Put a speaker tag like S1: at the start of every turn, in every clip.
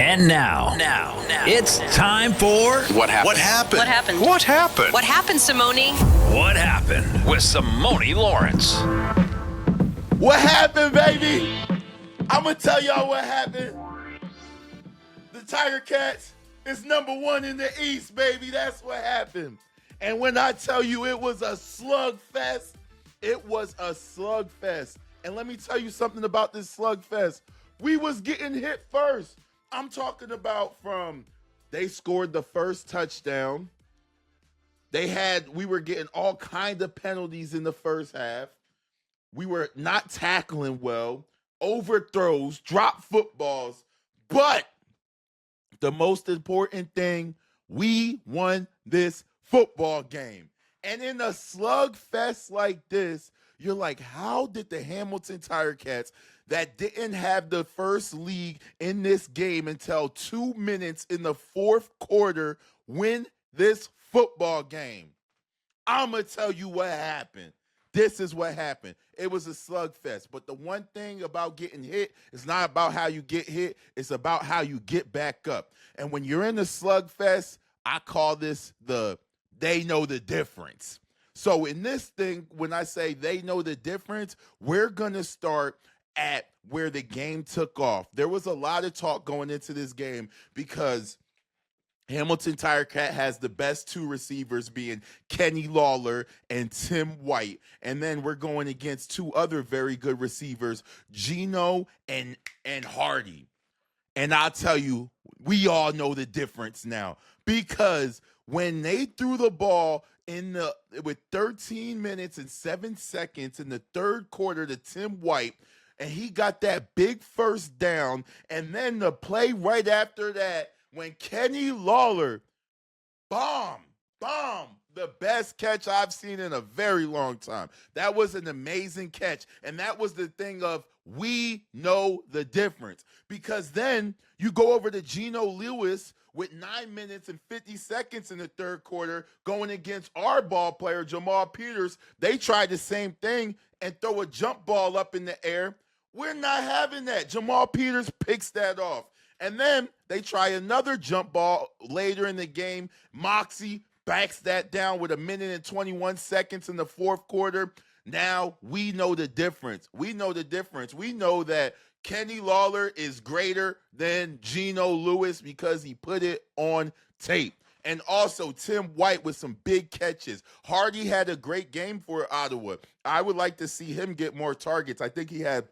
S1: And now, it's time for
S2: What happened?
S3: What happened?
S4: What happened?
S2: What happened?
S4: What happened, Simoni?
S1: What Happened with Simoni Lawrence.
S3: What happened, baby? I'm going to tell y'all what happened. The Ticats is #1 in the East, baby. That's what happened. And when I tell you it was a slugfest, it was a slugfest. And let me tell you something about this slugfest. We was getting hit first. I'm talking about from they scored the first touchdown. We were getting all kinds of penalties in the first half. We were not tackling well, overthrows, drop footballs. But the most important thing, we won this football game. And in a slugfest like this, you're like, how did the Hamilton Ticats that didn't have the first lead in this game until 2 minutes in the fourth quarter win this football game? I'm going to tell you what happened. This is what happened. It was a slugfest. But the one thing about getting hit is not about how you get hit. It's about how you get back up. And when you're in the slugfest, I call this they know the difference. So in this thing, when I say they know the difference, we're going to start at where the game took off. There was a lot of talk going into this game because Hamilton Tirecat has the best two receivers being Kenny Lawler and Tim White. And then we're going against two other very good receivers, Gino and Hardy. And I'll tell you, we all know the difference now because when they threw the ball with 13 minutes and 7 seconds in the third quarter to Tim White, and he got that big first down, and then the play right after that, when Kenny Lawler bombed, the best catch I've seen in a very long time. That was an amazing catch. And that was the thing of we know the difference. Because then you go over to Geno Lewis with 9 minutes and 50 seconds in the third quarter going against our ball player, Jamal Peters. They tried the same thing and throw a jump ball up in the air. We're not having that. Jamal Peters picks that off. And then they try another jump ball later in the game. Moxie backs that down with 1 minute and 21 seconds in the fourth quarter. Now we know the difference. We know the difference. We know that Kenny Lawler is greater than Geno Lewis because he put it on tape. And also Tim White with some big catches. Hardy had a great game for Ottawa. I would like to see him get more targets. I think he had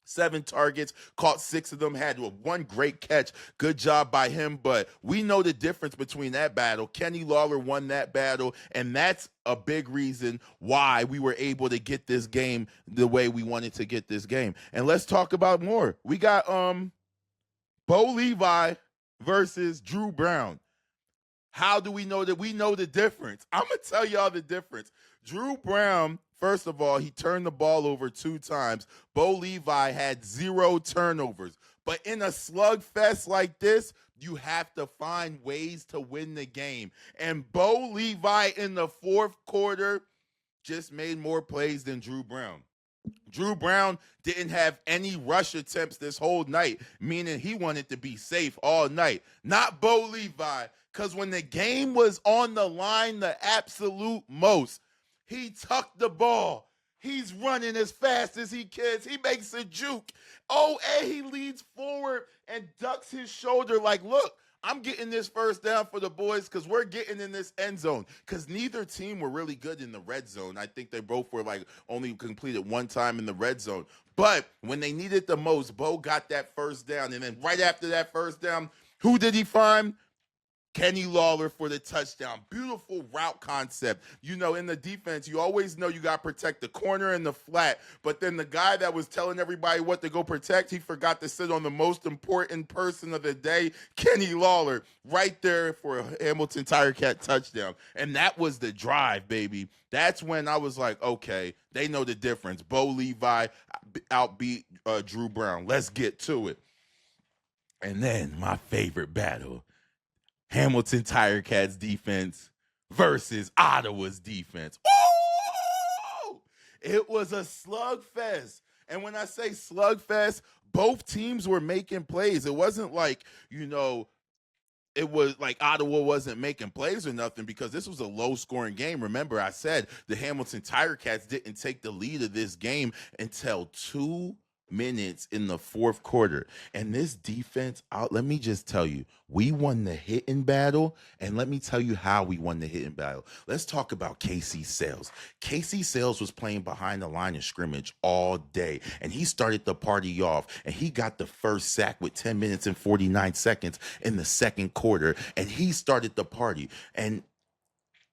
S3: 7 targets, caught 6 of them, had one great catch. Good job by him, but we know the difference between that battle. Kenny Lawler won that battle, and that's a big reason why we were able to get this game the way we wanted to get this game. And let's talk about more. We got Bo Levi versus Dru Brown. How do we know that? We know the difference. I'm going to tell y'all the difference. Dru Brown, first of all, he turned the ball over 2 times. Bo Levi had 0 turnovers. But in a slugfest like this, you have to find ways to win the game. And Bo Levi in the fourth quarter just made more plays than Dru Brown. Dru Brown didn't have any rush attempts this whole night, meaning he wanted to be safe all night. Not Bo Levi, because when the game was on the line the absolute most, he tucked the ball. He's running as fast as he can. He makes a juke. Oh, and he leans forward and ducks his shoulder like, look, I'm getting this first down for the boys because we're getting in this end zone. Because neither team were really good in the red zone. I think they both were only completed 1 time in the red zone. But when they needed the most, Bo got that first down. And then right after that first down, who did he find? Kenny Lawler for the touchdown. Beautiful route concept. You know, in the defense, you always know you got to protect the corner and the flat. But then the guy that was telling everybody what to go protect, he forgot to sit on the most important person of the day, Kenny Lawler, right there for a Hamilton Tirecat touchdown. And that was the drive, baby. That's when I was like, okay, they know the difference. Bo Levi outbeat Dru Brown. Let's get to it. And then my favorite battle, Hamilton Tirecats defense versus Ottawa's defense. Ooh! It was a slugfest. And when I say slugfest, both teams were making plays. It wasn't like, it was like Ottawa wasn't making plays or nothing because this was a low-scoring game. Remember, I said the Hamilton Tiger Cats didn't take the lead of this game until 2 minutes in the fourth quarter. And this defense, let me just tell you, we won the hitting battle, and let me tell you how we won the hitting battle. Let's talk about Casey Sales. Casey Sales was playing behind the line of scrimmage all day, and he started the party off, and he got the first sack with 10 minutes and 49 seconds in the second quarter, and he started the party. And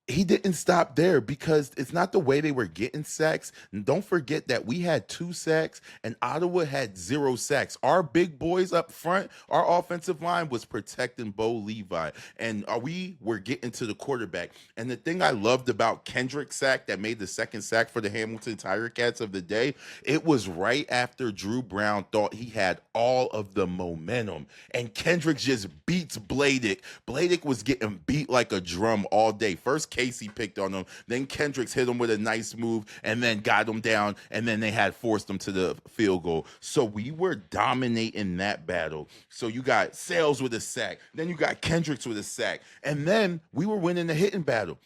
S3: he didn't stop there because it's not the way they were getting sacks. And don't forget that we had 2 sacks and Ottawa had 0 sacks. Our big boys up front, our offensive line was protecting Bo Levi, and we were getting to the quarterback. And the thing I loved about Kendrick's sack that made the second sack for the Hamilton Tiger Cats of the day, it was right after Dru Brown thought he had all of the momentum, and Kendrick just beats Bladick. Bladick was getting beat like a drum all day. First Casey picked on him, then Kendricks hit him with a nice move and then got him down, and then they had forced him to the field goal. So we were dominating that battle. So you got Sales with a sack, then you got Kendricks with a sack, and then we were winning the hitting battle.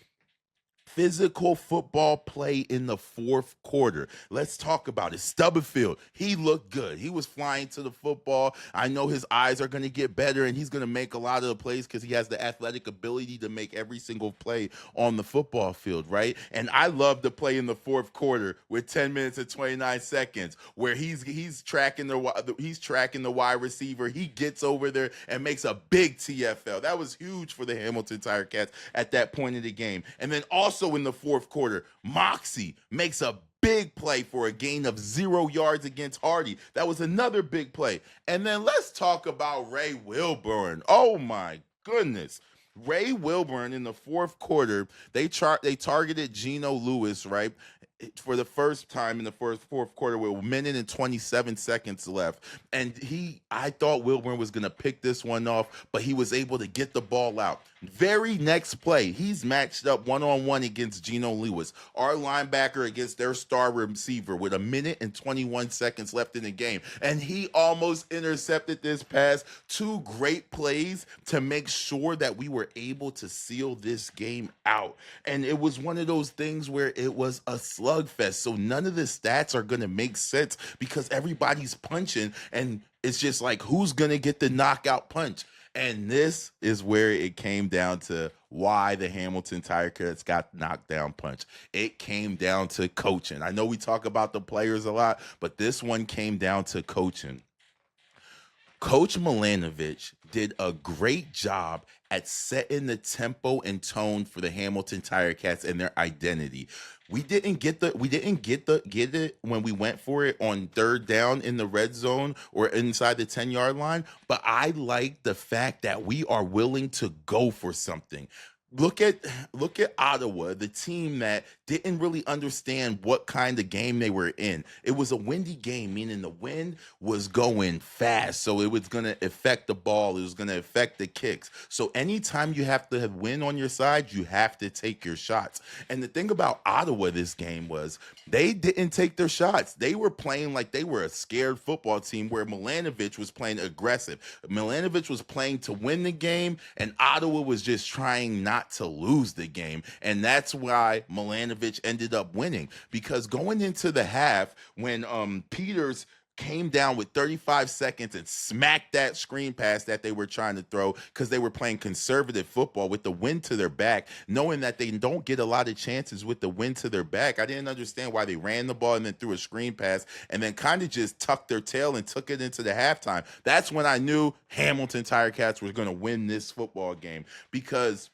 S3: Physical football play in the fourth quarter. Let's talk about it. Stubblefield, he looked good. He was flying to the football. I know his eyes are going to get better, and he's going to make a lot of the plays because he has the athletic ability to make every single play on the football field, right? And I love the play in the fourth quarter with 10 minutes and 29 seconds where he's tracking the wide receiver. He gets over there and makes a big TFL. That was huge for the Hamilton Tiger Cats at that point in the game. And then also in the fourth quarter, Moxie makes a big play for a gain of 0 yards against Hardy. That was another big play. And then let's talk about Ray Wilburn. Oh my goodness. Ray Wilburn in the fourth quarter, they targeted Geno Lewis, right? For the first time in the fourth quarter with 1:27 seconds left. And I thought Wilburn was going to pick this one off, but he was able to get the ball out. Very next play, he's matched up one-on-one against Geno Lewis, our linebacker against their star receiver with 1:21 seconds left in the game. And he almost intercepted this pass. 2 great plays to make sure that we were able to seal this game out. And it was one of those things where it was a slugfest. So none of the stats are going to make sense because everybody's punching, and it's just like, who's going to get the knockout punch? And this is where it came down to why the Hamilton Tiger Cats got knocked down punch. It came down to coaching. I know we talk about the players a lot, but this one came down to coaching. Coach Milanovic did a great job at setting the tempo and tone for the Hamilton Tiger Cats and their identity. We didn't get it when we went for it on third down in the red zone or inside the 10-yard line, but I like the fact that we are willing to go for something. Look at Ottawa, the team that didn't really understand what kind of game they were in. It was a windy game, meaning the wind was going fast, so it was going to affect the ball. It was going to affect the kicks. So anytime you have to have wind on your side, you have to take your shots. And the thing about Ottawa this game was they didn't take their shots. They were playing like they were a scared football team where Milanovic was playing aggressive. Milanovic was playing to win the game, and Ottawa was just trying not to lose the game. And that's why Milanovic ended up winning, because going into the half, when Peters came down with 35 seconds and smacked that screen pass that they were trying to throw, because they were playing conservative football with the wind to their back, knowing that they don't get a lot of chances with the wind to their back. I didn't understand why they ran the ball and then threw a screen pass and then kind of just tucked their tail and took it into the halftime. That's when I knew Hamilton Tiger Cats was going to win this football game, because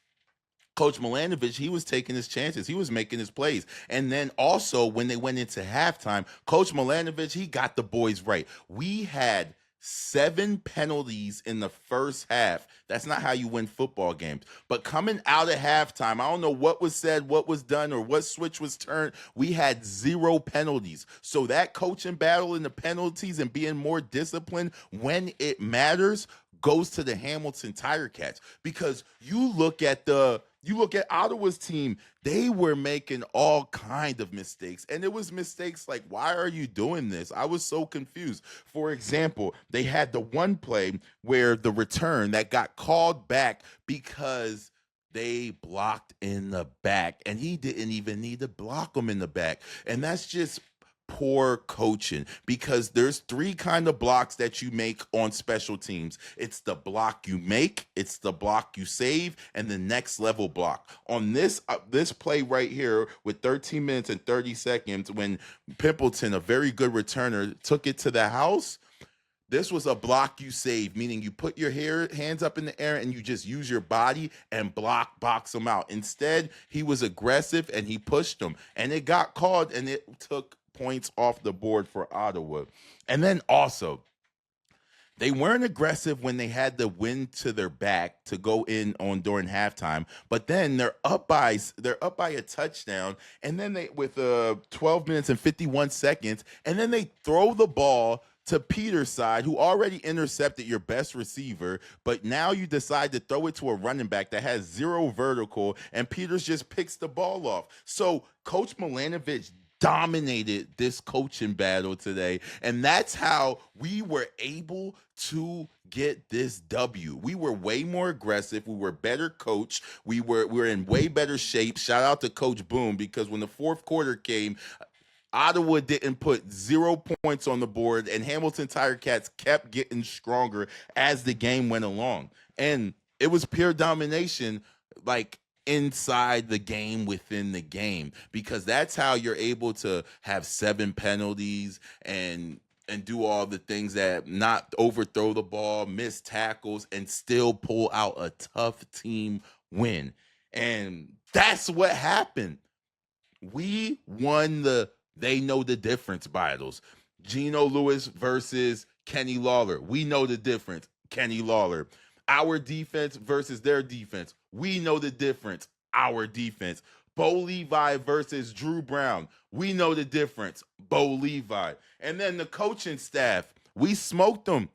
S3: Coach Milanovic, he was taking his chances. He was making his plays. And then also when they went into halftime, Coach Milanovic, he got the boys right. We had 7 penalties in the first half. That's not how you win football games. But coming out of halftime, I don't know what was said, what was done, or what switch was turned. We had 0 penalties. So that coaching battle in the penalties and being more disciplined when it matters goes to the Hamilton Tiger Cats. Because you look at the You look at Ottawa's team, they were making all kind of mistakes. And it was mistakes like, why are you doing this? I was so confused. For example, they had the one play where the return that got called back because they blocked in the back, and he didn't even need to block them in the back. And that's just poor coaching, because there's three kind of blocks that you make on special teams. It's the block you make, it's the block you save, and the next level block. On this play right here with 13 minutes and 30 seconds, when Pimpleton, a very good returner, took it to the house, this was a block you save, meaning you put your hands up in the air and you just use your body and box him out. Instead, he was aggressive and he pushed him, and it got called, and it took points off the board for Ottawa. And then also, they weren't aggressive when they had the wind to their back to go in on during halftime, but then they're up by a touchdown, and then they with 12 minutes and 51 seconds, and then they throw the ball to Peter's side, who already intercepted your best receiver, but now you decide to throw it to a running back that has zero vertical, and Peters just picks the ball off. So Coach Milanovic dominated this coaching battle today, and that's how we were able to get this W. We were way more aggressive. We were better coached. We were in way better shape. Shout out to Coach Boone, because when the fourth quarter came, Ottawa didn't put 0 points on the board, and Hamilton Tiger Cats kept getting stronger as the game went along. And it was pure domination, like inside the game, within the game, because that's how you're able to have 7 penalties and do all the things that not overthrow the ball, miss tackles, and still pull out a tough team win. And that's what happened. We won the They Know the Difference battles. Geno Lewis versus Kenny Lawler. We know the difference. Kenny Lawler. Our defense versus their defense. We know the difference. Our defense. Bo Levi versus Dru Brown. We know the difference. Bo Levi. And then the coaching staff. We smoked them.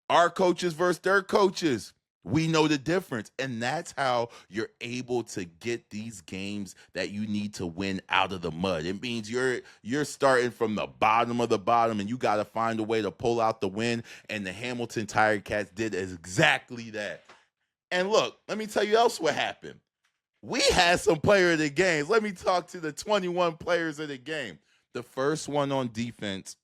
S3: Our coaches versus their coaches. We know the difference. And that's how you're able to get these games that you need to win out of the mud. It means you're starting from the bottom of the bottom, and you got to find a way to pull out the win. And the Hamilton Tiger Cats did exactly that. And look, let me tell you else what happened. We had some player of the games. Let me talk to the 21 players of the game. The first one on defense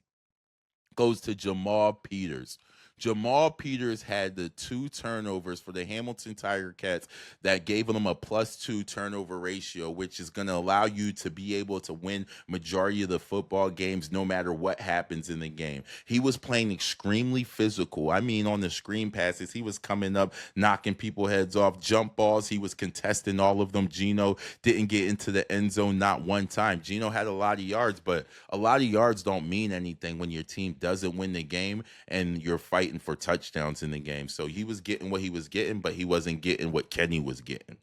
S3: goes to Jamal Peters. Jamal Peters had the 2 turnovers for the Hamilton Tiger Cats that gave them a +2 turnover ratio, which is going to allow you to be able to win majority of the football games no matter what happens in the game. He was playing extremely physical. I mean, on the screen passes, he was coming up, knocking people heads off. Jump balls, he was contesting all of them. Geno didn't get into the end zone not one time. Geno had a lot of yards, but a lot of yards don't mean anything when your team doesn't win the game and you're fighting for touchdowns in the game. So he was getting what he was getting, but he wasn't getting what Kenny was getting.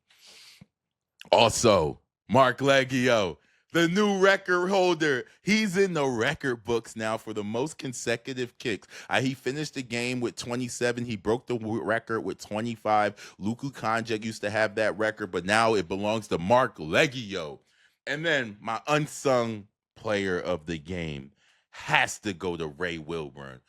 S3: Also, Mark Leggio, the new record holder. He's in the record books now for the most consecutive kicks. He finished the game with 27. He broke the record with 25. Luku Konjek used to have that record, but now it belongs to Mark Leggio. And then my unsung player of the game has to go to Ray Wilburn.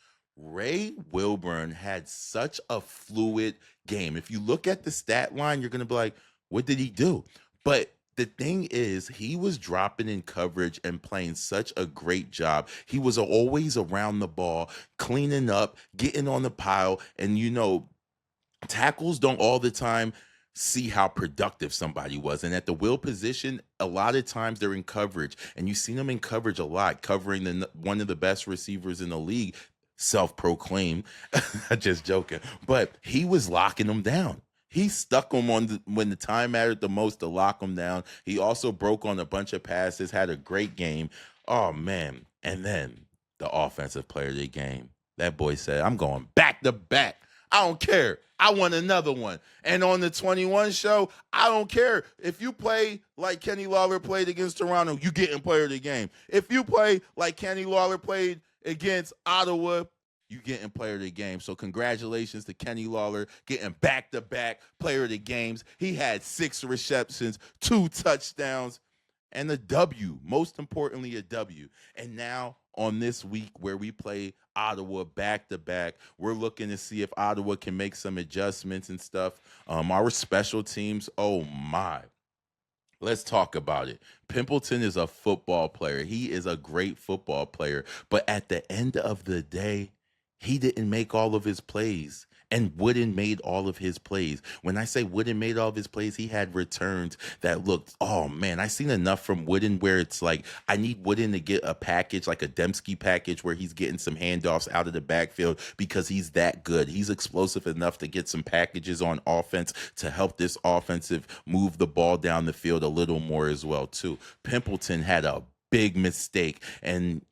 S3: Ray Wilburn had such a fluid game. If you look at the stat line, you're going to be like, what did he do? But the thing is, he was dropping in coverage and playing such a great job. He was always around the ball, cleaning up, getting on the pile. And, you know, tackles don't all the time see how productive somebody was. And at the will position, a lot of times they're in coverage. And you've seen them in coverage a lot, covering one of the best receivers in the league. Self-proclaimed, just joking, but he was locking them down. He stuck them on when the time mattered the most to lock them down. He also broke on a bunch of passes, had a great game. Oh, man. And then the offensive player of the game. That boy said, I'm going back to back. I don't care. I want another one. And on the 21 show, I don't care. If you play like Kenny Lawler played against Toronto, you getting player of the game. If you play like Kenny Lawler played against Ottawa, you getting player of the game. So congratulations to Kenny Lawler getting back-to-back player of the games. He had 6 receptions, 2 touchdowns, and a W. Most importantly, a W. And now on this week where we play Ottawa back-to-back, we're looking to see if Ottawa can make some adjustments and stuff. Our special teams, oh my. Let's talk about it. Pimpleton is a football player. He is a great football player. But at the end of the day, he didn't make all of his plays. And Wooden made all of his plays. When I say Wooden made all of his plays, he had returns that looked, oh man, I seen enough from Wooden where it's like, I need Wooden to get a package, like a Dembski package where he's getting some handoffs out of the backfield because he's that good. He's explosive enough to get some packages on offense to help this offensive move the ball down the field a little more as well too. Pimpleton had a big mistake, and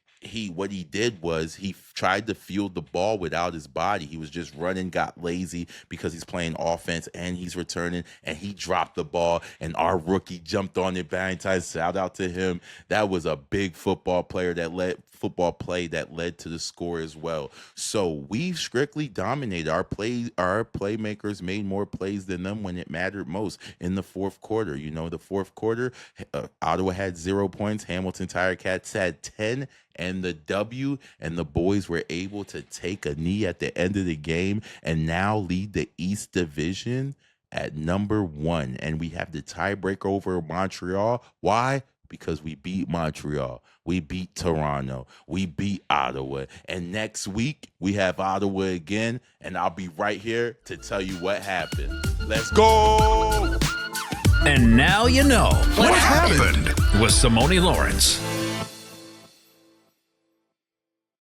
S3: what he did was he tried to field the ball without his body. He was just running, got lazy because he's playing offense and he's returning, and he dropped the ball, and our rookie jumped on it. Valentine, shout out to him. That was a big football play that led to the score as well. So we strictly dominated. Our playmakers made more plays than them when it mattered most in the fourth quarter. You know, the fourth quarter, Ottawa had 0 points. Hamilton Ticats had 10. And the W, and the boys were able to take a knee at the end of the game and now lead the East Division at number 1. And we have the tiebreaker over Montreal. Why? Because we beat Montreal. We beat Toronto. We beat Ottawa. And next week, we have Ottawa again. And I'll be right here to tell you what happened. Let's go!
S1: And now you know what happened with Simoni Lawrence.